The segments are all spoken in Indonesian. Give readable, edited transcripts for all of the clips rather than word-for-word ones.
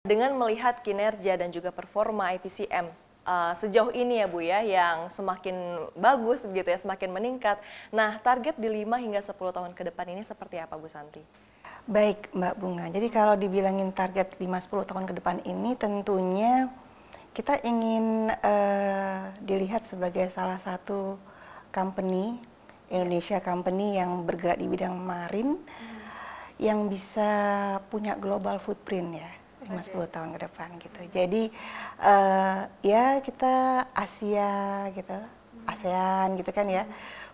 Dengan melihat kinerja dan juga performa IPCM sejauh ini ya Bu ya, yang semakin bagus begitu ya, semakin meningkat. Nah, target di 5 hingga 10 tahun ke depan ini seperti apa Bu Santi? Baik Mbak Bunga, jadi kalau dibilangin target 5-10 tahun ke depan ini tentunya kita ingin dilihat sebagai salah satu company, Indonesia company yang bergerak di bidang marin, yang bisa punya global footprint ya 5-10 tahun ke depan gitu. Jadi ya kita Asia gitu, ASEAN gitu kan ya,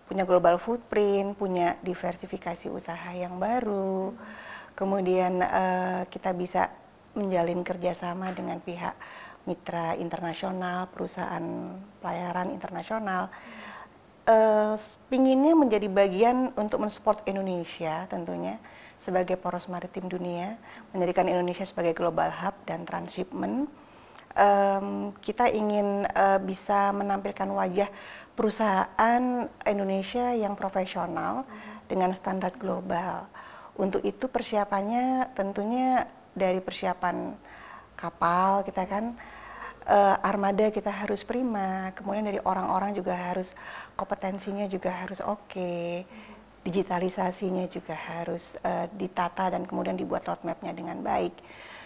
punya global footprint, punya diversifikasi usaha yang baru, kemudian kita bisa menjalin kerjasama dengan pihak mitra internasional, perusahaan pelayaran internasional. Pinginnya menjadi bagian untuk mensupport Indonesia tentunya sebagai poros maritim dunia, menjadikan Indonesia sebagai global hub dan transshipment. Kita ingin bisa menampilkan wajah perusahaan Indonesia yang profesional dengan standar global. Untuk itu persiapannya tentunya dari persiapan kapal kita kan, armada kita harus prima, kemudian dari orang-orang juga harus kompetensinya juga harus oke, digitalisasinya juga harus ditata dan kemudian dibuat roadmap-nya dengan baik.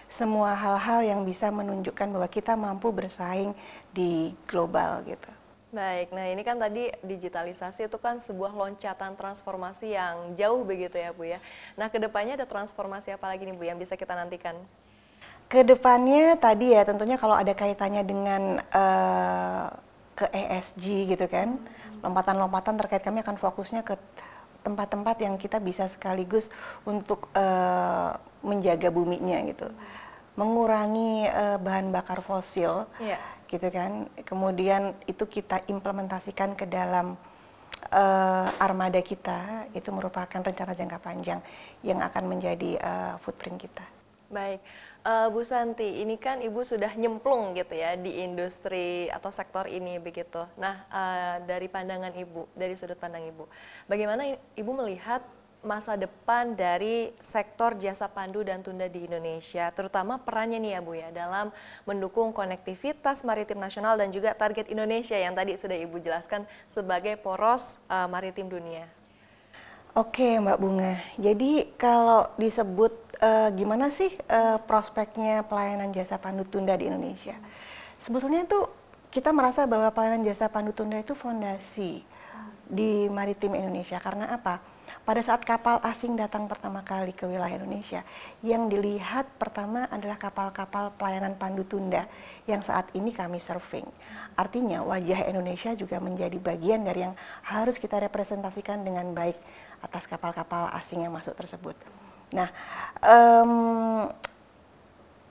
Semua hal-hal yang bisa menunjukkan bahwa kita mampu bersaing di global gitu. Baik, nah ini kan tadi digitalisasi itu kan sebuah loncatan transformasi yang jauh begitu ya Bu ya. Nah kedepannya ada transformasi apa lagi nih Bu yang bisa kita nantikan? Kedepannya tadi ya tentunya kalau ada kaitannya dengan ke ESG gitu kan, lompatan-lompatan terkait kami akan fokusnya ke tempat-tempat yang kita bisa sekaligus untuk menjaga buminya gitu, mengurangi bahan bakar fosil, gitu kan. Kemudian itu kita implementasikan ke dalam armada kita, itu merupakan rencana jangka panjang yang akan menjadi footprint kita. Baik, Bu Santi, ini kan Ibu sudah nyemplung gitu ya di industri atau sektor ini begitu. Nah, dari pandangan Ibu, dari sudut pandang Ibu, bagaimana Ibu melihat masa depan dari sektor jasa pandu dan tunda di Indonesia, terutama perannya nih ya Bu ya, dalam mendukung konektivitas maritim nasional dan juga target Indonesia yang tadi sudah Ibu jelaskan sebagai poros maritim dunia. Oke Mbak Bunga, jadi kalau disebut gimana sih prospeknya pelayanan jasa pandu tunda di Indonesia? Sebetulnya tuh kita merasa bahwa pelayanan jasa pandu tunda itu fondasi di maritim Indonesia. Karena apa? Pada saat kapal asing datang pertama kali ke wilayah Indonesia, yang dilihat pertama adalah kapal-kapal pelayanan pandu tunda yang saat ini kami surfing. Artinya wajah Indonesia juga menjadi bagian dari yang harus kita representasikan dengan baik atas kapal-kapal asing yang masuk tersebut. Nah,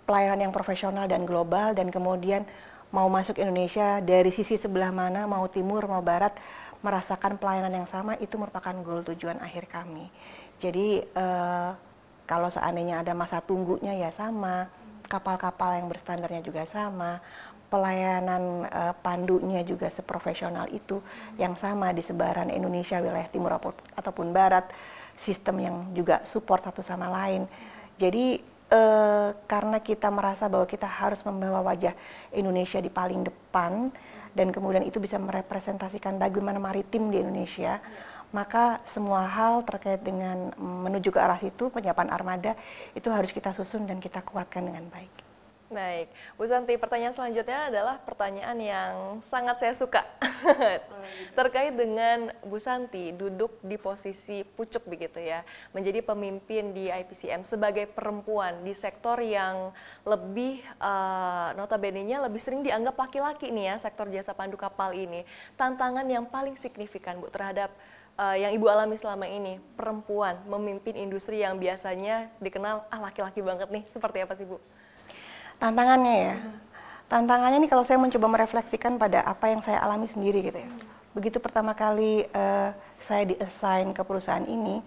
pelayanan yang profesional dan global dan kemudian mau masuk Indonesia dari sisi sebelah mana, mau timur, mau barat, merasakan pelayanan yang sama, itu merupakan goal tujuan akhir kami. Jadi kalau seandainya ada masa tunggunya ya sama, kapal-kapal yang berstandarnya juga sama, pelayanan pandunya juga seprofesional itu yang sama di sebaran Indonesia wilayah timur ataupun barat, sistem yang juga support satu sama lain. Jadi karena kita merasa bahwa kita harus membawa wajah Indonesia di paling depan dan kemudian itu bisa merepresentasikan bagaimana maritim di Indonesia, maka semua hal terkait dengan menuju ke arah situ, penyiapan armada itu harus kita susun dan kita kuatkan dengan baik. Baik, Bu Santi, pertanyaan selanjutnya adalah pertanyaan yang sangat saya suka. Terkait dengan Bu Santi duduk di posisi pucuk begitu ya, menjadi pemimpin di IPCM sebagai perempuan di sektor yang lebih notabene-nya lebih sering dianggap laki-laki nih ya, sektor jasa pandu kapal ini. Tantangan yang paling signifikan Bu terhadap yang Ibu alami selama ini, perempuan memimpin industri yang biasanya dikenal laki-laki banget nih, seperti apa sih Bu? Tantangannya ya, tantangannya nih kalau saya mencoba merefleksikan pada apa yang saya alami sendiri gitu ya. Begitu pertama kali saya di-assign ke perusahaan ini,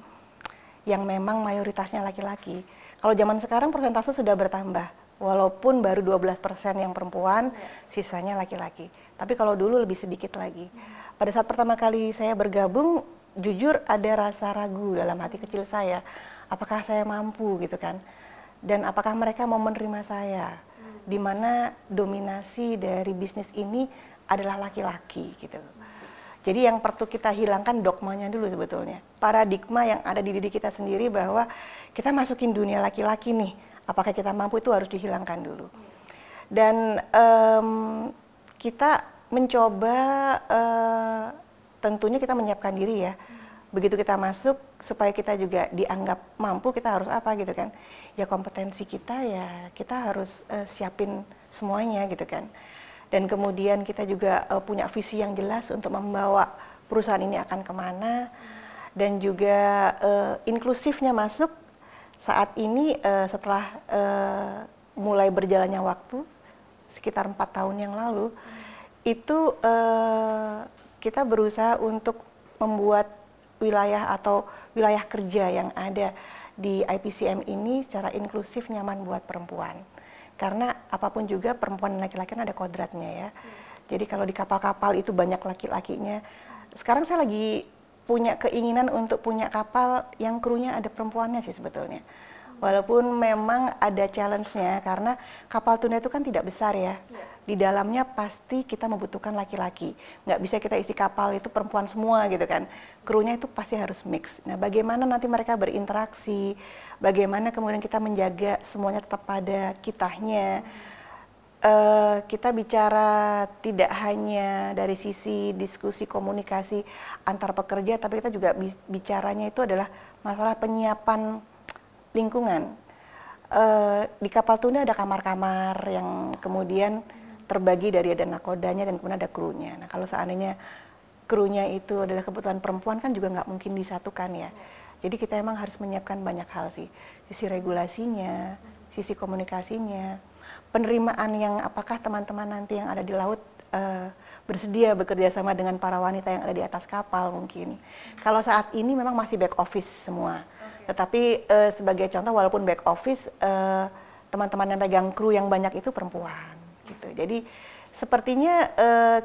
yang memang mayoritasnya laki-laki. Kalau zaman sekarang persentase sudah bertambah, walaupun baru 12% yang perempuan, sisanya laki-laki. Tapi kalau dulu lebih sedikit lagi. Pada saat pertama kali saya bergabung, jujur ada rasa ragu dalam hati kecil saya, apakah saya mampu gitu kan. dan apakah mereka mau menerima saya, di mana dominasi dari bisnis ini adalah laki-laki gitu. Jadi yang perlu kita hilangkan dogmanya dulu sebetulnya. Paradigma yang ada di diri kita sendiri bahwa kita masukin dunia laki-laki nih, apakah kita mampu, itu harus dihilangkan dulu. Dan kita mencoba, tentunya kita menyiapkan diri ya. Begitu kita masuk, supaya kita juga dianggap mampu, kita harus apa gitu kan. Ya kompetensi kita ya kita harus siapin semuanya gitu kan. Dan kemudian kita juga punya visi yang jelas untuk membawa perusahaan ini akan kemana. Dan juga inklusifnya masuk saat ini setelah mulai berjalannya waktu, sekitar 4 tahun yang lalu, itu kita berusaha untuk membuat wilayah atau wilayah kerja yang ada di IPCM ini secara inklusif, nyaman buat perempuan. Karena apapun juga perempuan dan laki-laki kan ada kodratnya ya. Jadi kalau di kapal-kapal itu banyak laki-lakinya. Sekarang saya lagi punya keinginan untuk punya kapal yang krunya ada perempuannya sih sebetulnya. Walaupun memang ada challenge-nya karena kapal tuna itu kan tidak besar ya. Di dalamnya pasti kita membutuhkan laki-laki. Nggak bisa kita isi kapal itu perempuan semua gitu kan. Krunya itu pasti harus mix. Nah, bagaimana nanti mereka berinteraksi, bagaimana kemudian kita menjaga semuanya tetap pada kitanya. Kita bicara tidak hanya dari sisi diskusi komunikasi antar pekerja, tapi kita juga bicaranya itu adalah masalah penyiapan lingkungan. Di kapal tuna ada kamar-kamar yang kemudian terbagi dari ada nakodanya dan kemudian ada krunya. Nah, kalau seandainya krunya itu adalah kebutuhan perempuan kan juga nggak mungkin disatukan ya. Jadi kita emang harus menyiapkan banyak hal sih. Sisi regulasinya, sisi komunikasinya, penerimaan yang apakah teman-teman nanti yang ada di laut bersedia bekerja sama dengan para wanita yang ada di atas kapal mungkin. Kalau saat ini memang masih back office semua. Tetapi sebagai contoh walaupun back office, teman-teman yang pegang kru yang banyak itu perempuan gitu. Jadi sepertinya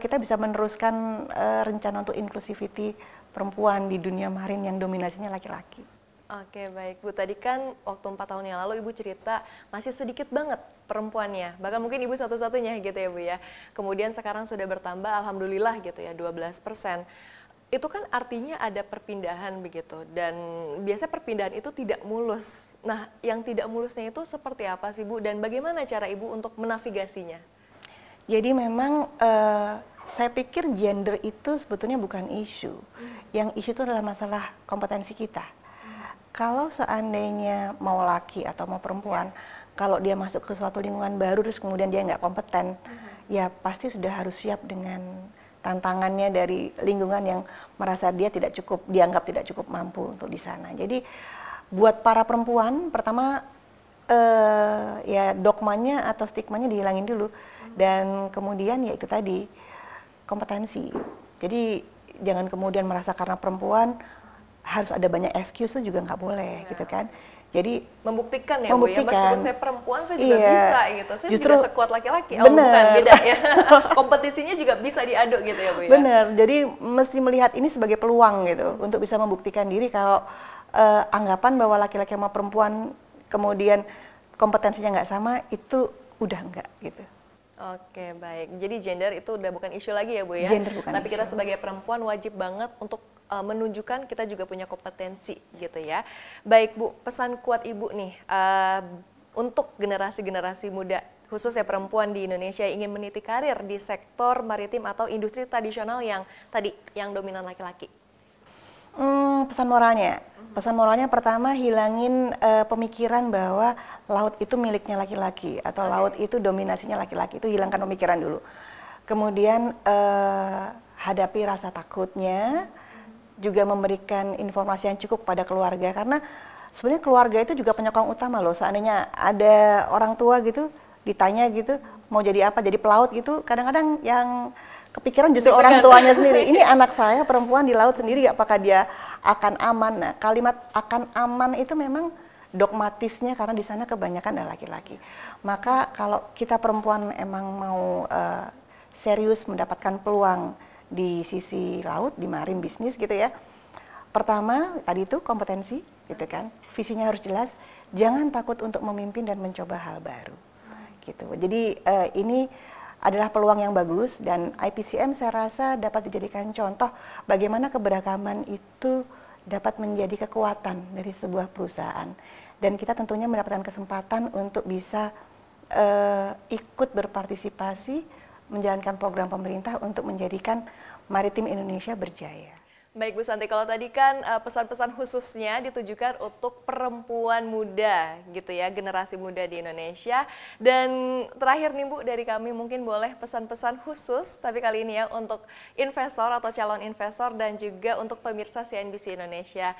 kita bisa meneruskan rencana untuk inclusivity perempuan di dunia marin yang dominasinya laki-laki. Oke, baik Bu. Tadi kan waktu 4 tahun yang lalu Ibu cerita masih sedikit banget perempuannya. Bahkan mungkin Ibu satu-satunya gitu ya Bu ya. Kemudian sekarang sudah bertambah alhamdulillah gitu ya 12%. Itu kan artinya ada perpindahan begitu. Dan biasanya perpindahan itu tidak mulus. Nah, yang tidak mulusnya itu seperti apa sih Bu? Dan bagaimana cara Ibu untuk menavigasinya? Jadi memang saya pikir gender itu sebetulnya bukan isu. Yang isu itu adalah masalah kompetensi kita. Kalau seandainya mau laki atau mau perempuan, kalau dia masuk ke suatu lingkungan baru terus kemudian dia nggak kompeten, ya pasti sudah harus siap dengan tantangannya dari lingkungan yang merasa dia tidak cukup, dianggap tidak cukup mampu untuk di sana. Jadi buat para perempuan, pertama ya dogmanya atau stigmanya dihilangin dulu, dan kemudian ya itu tadi kompetensi. Jadi jangan kemudian merasa karena perempuan harus ada banyak excuse, itu juga nggak boleh gitu kan. Jadi membuktikan ya Bu ya, meskipun saya perempuan saya juga bisa gitu, saya justru, juga sekuat laki-laki. Oh bukan, beda ya. Kompetisinya juga bisa diadu gitu ya Bu ya. Bener, jadi mesti melihat ini sebagai peluang gitu untuk bisa membuktikan diri. Kalau anggapan bahwa laki-laki sama perempuan kemudian kompetensinya nggak sama, itu udah enggak gitu. Oke, baik. Jadi gender itu udah bukan isu lagi ya Bu ya. Gender bukan Tapi isu. kita sebagai perempuan wajib banget untuk menunjukkan kita juga punya kompetensi gitu ya. Baik Bu, pesan kuat Ibu nih untuk generasi-generasi muda khususnya perempuan di Indonesia yang ingin meniti karir di sektor maritim atau industri tradisional yang tadi yang dominan laki-laki. Pesan moralnya pertama, hilangin pemikiran bahwa laut itu miliknya laki-laki atau laut itu dominasinya laki-laki. Itu hilangkan pemikiran dulu. Kemudian hadapi rasa takutnya, juga memberikan informasi yang cukup pada keluarga, karena sebenarnya keluarga itu juga penyokong utama loh. Seandainya ada orang tua gitu ditanya gitu mau jadi apa, jadi pelaut gitu, kadang-kadang yang kepikiran justru orang tuanya sendiri. Ini anak saya perempuan di laut sendiri, apakah dia akan aman? Nah, kalimat akan aman itu memang dogmatisnya karena di sana kebanyakan adalah laki-laki. Maka kalau kita perempuan emang mau serius mendapatkan peluang di sisi laut, di marine bisnis gitu ya. Pertama, tadi itu kompetensi gitu kan. Visinya harus jelas. jangan takut untuk memimpin dan mencoba hal baru. Gitu. Jadi ini adalah peluang yang bagus dan IPCM saya rasa dapat dijadikan contoh bagaimana keberagaman itu dapat menjadi kekuatan dari sebuah perusahaan. Dan kita tentunya mendapatkan kesempatan untuk bisa ikut berpartisipasi menjalankan program pemerintah untuk menjadikan maritim Indonesia berjaya. Baik Bu Santi, kalau tadi kan pesan-pesan khususnya ditujukan untuk perempuan muda gitu ya, generasi muda di Indonesia. Dan terakhir nih Bu, dari kami mungkin boleh pesan-pesan khusus, tapi kali ini ya untuk investor atau calon investor dan juga untuk pemirsa CNBC Indonesia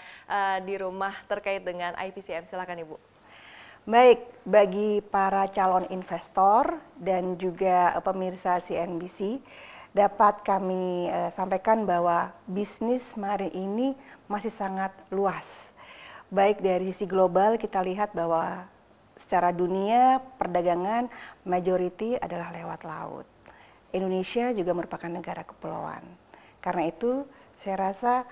di rumah terkait dengan IPCM. Silakan Ibu. Baik, bagi para calon investor dan juga pemirsa CNBC, dapat kami sampaikan bahwa bisnis marine ini masih sangat luas. Baik dari sisi global kita lihat bahwa secara dunia perdagangan majority adalah lewat laut. Indonesia juga merupakan negara kepulauan. Karena itu saya rasa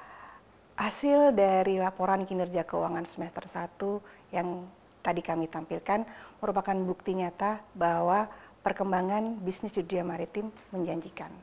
hasil dari laporan kinerja keuangan semester 1 yang tadi kami tampilkan merupakan bukti nyata bahwa perkembangan bisnis di dunia maritim menjanjikan.